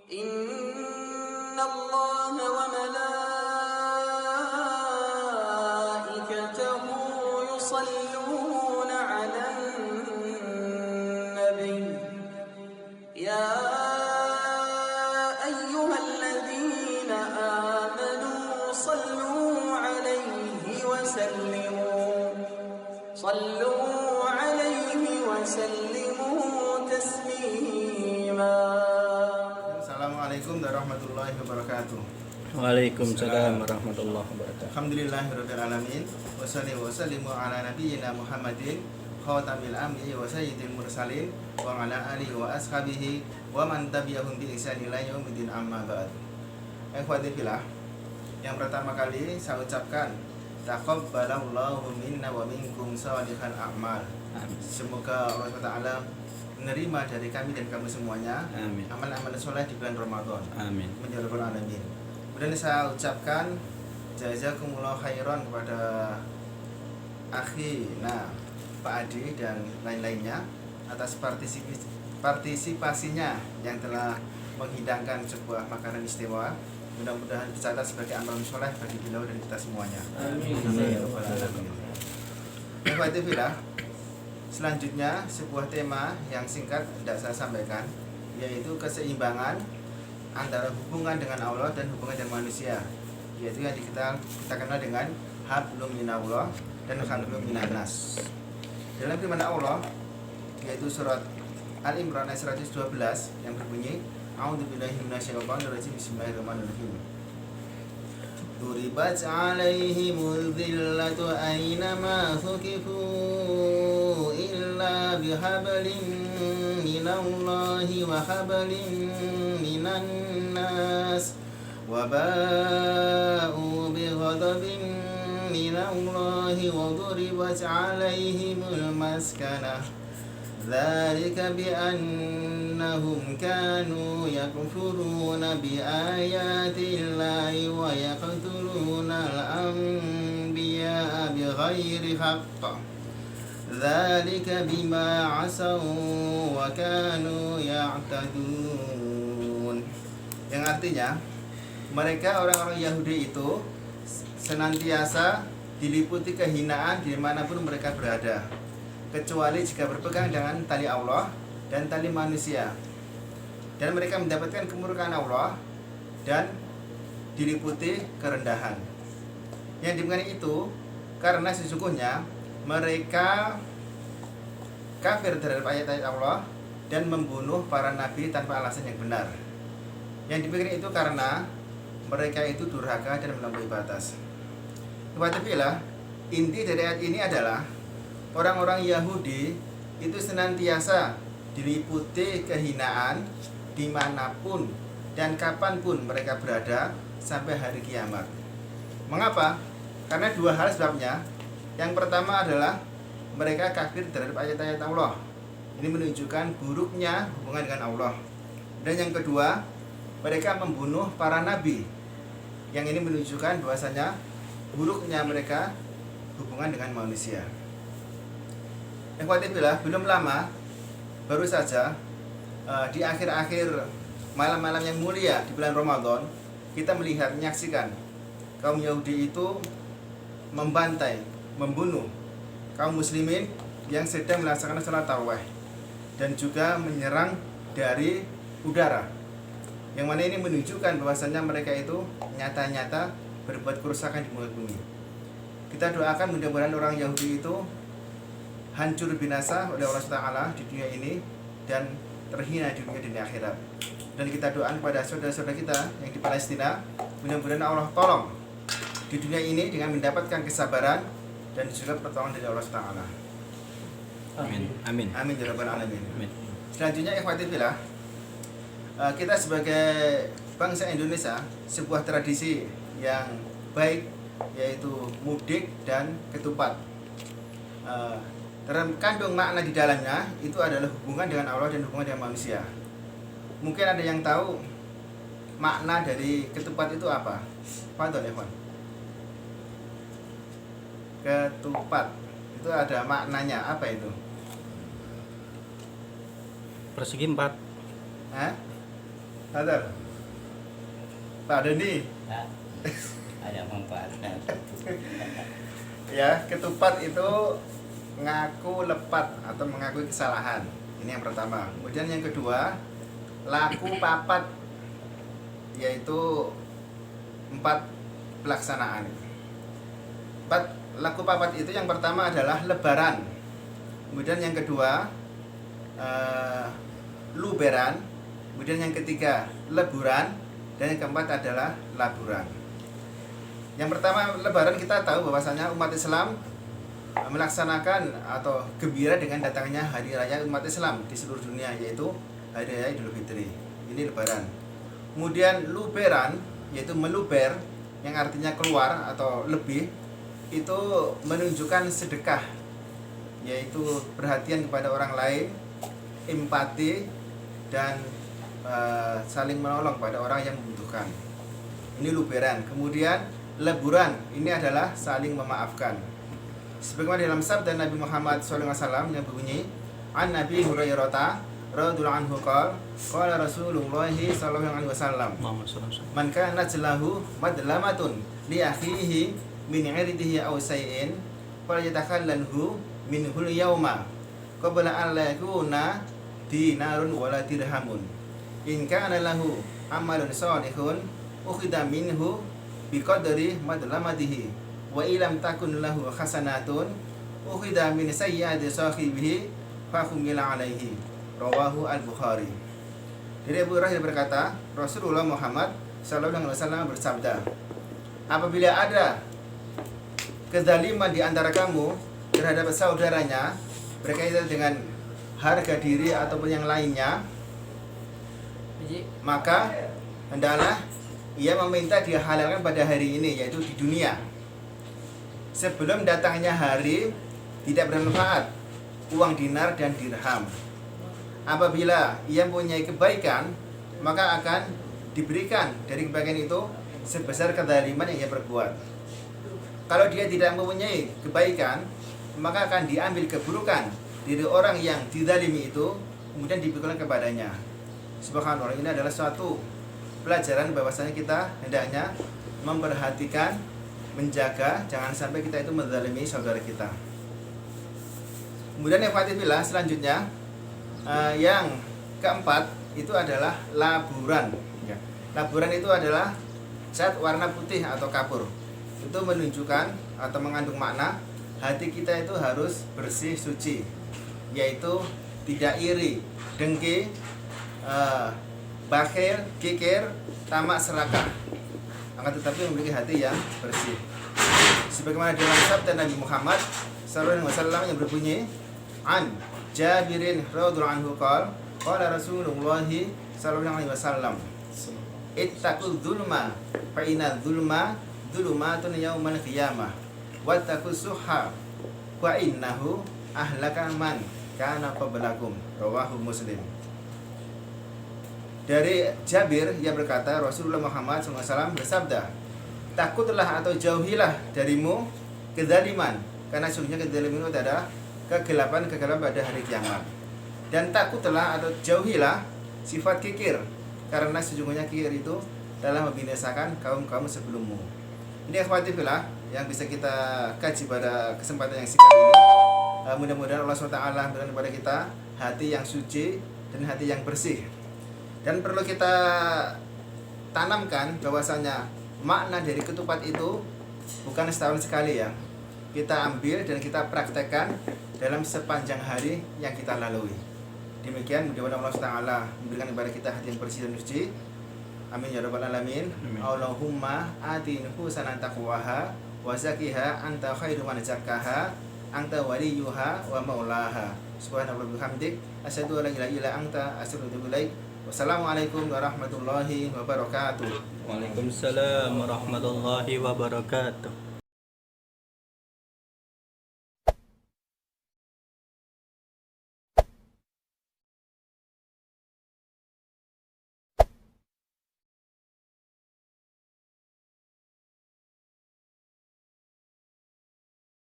إن الله وملائكته يصلون على النبي يا أيها الذين آمنوا صلوا عليه وسلموا تسليما. Assalamualaikum warahmatullahi wabarakatuh. Waalaikumsalam warahmatullahi wabarakatuh. Alhamdulillahirabbil alamin. Wassallallahu wasallimu ala nabiyyina Muhammadin khatamil anbiya'i wa sayyidil mursalin wa ala alihi wa ashabihi wa man tabi'ahum bi ihsan ila yaumiddin amma ba'd. Ikhwati fillah, yang pertama kali saya ucapkan taqabbalallahu minna wa minkum shalihal a'mal. Semoga Allah Taala menerima dari kami dan kamu semuanya amal-amal soleh di bulan Ramadan. Amin. Ya Rabbal alamin. Kemudian saya ucapkan jazakumullah khairan kepada akhi, Pak Adi dan lain-lainnya atas partisipasinya yang telah menghidangkan sebuah makanan istimewa. Mudah-mudahan dicatat sebagai amal soleh bagi beliau dan kita semuanya. Amin. Ya Rabbal alamin. Selanjutnya sebuah tema yang singkat tidak saya sampaikan, yaitu keseimbangan antara hubungan dengan Allah dan hubungan dengan manusia, yaitu yang kita kenal dengan hablum minallah dan hablum minannas. Dalam firman Allah, yaitu surat Al-Imran ayat 112 yang berbunyi A'udzubillahi minasyaitonirrajim, bismillahirrahmanirrahim. Duribat 'alaihimul dhillatu aynama thuqifu illa bihablin minallahi wa hablin minan nas wa ba'u bighadabin minallahi wa duribat 'alaihimul maskanah dzalika biannahum kanu yakfuruna biayatillahi wa yaqtuluna al-anbiya'a bighairi haqq dzalika bima 'asaw wa kanu ya'tadun. Yang artinya mereka orang-orang Yahudi itu senantiasa diliputi kehinaan dimanapun mereka berada, kecuali jika berpegang dengan tali Allah dan tali manusia, dan mereka mendapatkan kemurkaan Allah dan diliputi kerendahan. Yang dimana itu karena sesungguhnya mereka kafir terhadap ayat-ayat Allah dan membunuh para nabi tanpa alasan yang benar. Yang demikian itu karena mereka itu durhaka dan melampaui batas. Kepada inti dari ayat ini adalah orang-orang Yahudi itu senantiasa diliputi kehinaan dimanapun dan kapanpun mereka berada sampai hari kiamat. Mengapa? Karena dua hal sebabnya. Yang pertama adalah mereka kafir terhadap ayat-ayat Allah. Ini menunjukkan buruknya hubungan dengan Allah. Dan yang kedua, mereka membunuh para nabi. Yang ini menunjukkan bahwasanya buruknya mereka hubungan dengan manusia. Belum lama, baru saja di akhir-akhir malam-malam yang mulia di bulan Ramadan, kita menyaksikan kaum Yahudi itu membantai, membunuh kaum muslimin yang sedang melaksanakan sholat tarawih, dan juga menyerang dari udara, yang mana ini menunjukkan bahwasannya mereka itu nyata-nyata berbuat kerusakan di muka bumi. Kita doakan mudah-mudahan orang Yahudi itu hancur binasa oleh Allah Taala di dunia ini dan terhina di dunia dan di akhirat. Dan kita doakan kepada saudara-saudara kita yang di Palestina, mudah-mudahan Allah tolong di dunia ini dengan mendapatkan kesabaran dan juga pertolongan dari Allah Taala. Amin. Amin. Amin ya rabbal alamin. Amin. Selanjutnya ikhwati fillah, kita sebagai bangsa Indonesia, sebuah tradisi yang baik yaitu mudik dan ketupat. Terkandung makna di dalamnya itu adalah hubungan dengan Allah dan hubungan dengan manusia. Mungkin ada yang tahu makna dari ketupat itu apa? Fadhol ya, Ikhwan. Ketupat itu ada maknanya apa itu? Persegi 4. Hah? Ada. Pak Deni. Nah, ada manfaatnya. Ya, ketupat itu ngaku lepat atau mengakui kesalahan. Ini yang pertama. Kemudian yang kedua, laku papat, yaitu 4 pelaksanaan. 4 laku papat itu yang pertama adalah lebaran. Kemudian yang kedua luberan. Kemudian yang ketiga leburan. Dan yang keempat adalah laburan. Yang pertama lebaran, kita tahu bahwasanya umat Islam melaksanakan atau gembira dengan datangnya hari raya umat Islam di seluruh dunia, yaitu hari raya Idul Fitri. Ini lebaran. Kemudian luberan, yaitu meluber, yang artinya keluar atau lebih, itu menunjukkan sedekah, yaitu perhatian kepada orang lain, empati, dan saling menolong pada orang yang membutuhkan. Ini luberan. Kemudian leburan, ini adalah saling memaafkan. Sebagaimana dalam sabda Nabi Muhammad SAW yang berbunyi, an Nabi Hurairah radhiyallahu anhu qala Rasulullah sallallahu alaihi wasallam, man kana najlahu madlamatun li akhihi min irdihi aw shay'in falyatakhallanhu minhul yawma qabla an la yakuna dinarun wala dirhamun in kana lahu amalun salihun ukhidha minhu biqadri madlamatihi wa ilam takun lahu hasanatun ukhidha min sayyiati sahibihi fa humila alaihi. Rawahu al-Bukhari. Dari Abu Hurairah berkata, Rasulullah Muhammad sallallahu alaihi wasallam bersabda, apabila ada kezaliman di antara kamu terhadap saudaranya berkaitan dengan harga diri ataupun yang lainnya, maka hendaklah ia meminta dihalalkan pada hari ini, yaitu di dunia, sebelum datangnya hari tidak bermanfaat uang dinar dan dirham. Apabila ia mempunyai kebaikan, maka akan diberikan dari kebaikan itu sebesar kezaliman yang ia perbuat. Kalau dia tidak mempunyai kebaikan, maka akan diambil keburukan dari orang yang dizalimi itu, kemudian diberikan kepadanya. Subhanallah, ini adalah suatu pelajaran bahwasanya kita hendaknya memperhatikan, menjaga, jangan sampai kita itu menzalimi saudara kita. Kemudian yang selanjutnya, yang keempat itu adalah laburan. Ya. Laburan itu adalah cat warna putih atau kapur. Itu menunjukkan atau mengandung makna hati kita itu harus bersih suci, yaitu tidak iri, dengki, bakhil, kikir, tamak, serakah, akan tetapi memiliki hati yang bersih. Sebagaimana dalam sabda Nabi Muhammad sallallahu alaihi wasallam yang berbunyi, an Jabirin radhiyallahu anhu qala Rasulullah sallallahu alaihi wasallam, ittaqul dzulma fa inna dzulma dzulumatun yaumal qiyamah wattaqus suha wa innahu ahlaka man kana qablakum. Rawahu Muslim. Dari Jabir yang berkata, Rasulullah Muhammad SAW bersabda, takutlah atau jauhilah darimu kezaliman, karena sesungguhnya kezaliman itu adalah kegelapan pada hari kiamat. Dan takutlah atau jauhilah sifat kikir, karena sesungguhnya kikir itu telah membinasakan kaum-kaum sebelummu. Ini akhwatifillah yang bisa kita kaji pada kesempatan yang singkat ini. Mudah-mudahan Allah SWT memberikan kepada kita hati yang suci dan hati yang bersih. Dan perlu kita tanamkan bahwasanya makna dari ketupat itu bukan setahun sekali ya. Kita ambil dan kita praktekkan dalam sepanjang hari yang kita lalui. Demikian, mudah-mudahan Allah Ta'ala memberikan kepada kita hati yang bersih dan suci. Amin ya rabbal alamin. Allahumma ati nufusan taqwaha wa zakkiha anta khairu man zakkaha anta waliyuha wa maulaha. Subhanallahi wa bihamdik asyhadu an la ilaha illa anta astaghfiruka wa atubu ilaik. Wassalamualaikum warahmatullahi wabarakatuh. Waalaikumsalam warahmatullahi wabarakatuh.